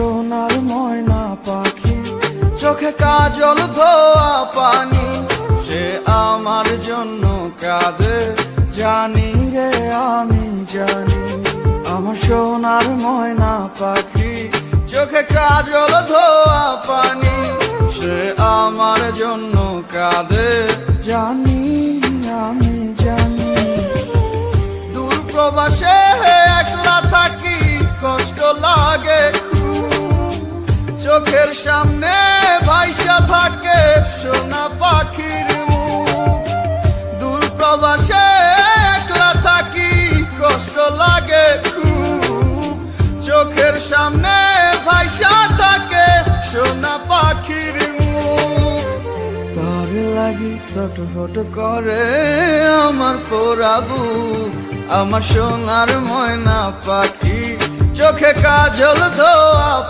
সোনার ময়না পাখি, চোখে কাজল ধোয়া পানি, সে আমার জন্য কাঁদে জানি রে আমি জানি। আমার সোনার ময়না পাখি, চোখে কাজল ধোয়া পানি, সে আমার জন্য কাঁদে জানি আমি জানি। দূর প্রবাসে একলা থাকি, কষ্ট লাগে খুব, চোখের সামনে ভাইসা থাকে সোনা পাখির মুখ। দূর প্রবাসে একলা থাকি, কষ্ট লাগে খুব, চোখের সামনে ভাইসা থাকে সোনা পাখির মুখ। তার লাগি ছটফট করে আমার পোড়াবু, আমার সোনার ময়না পাখি, চোখে কাজল ধোয়া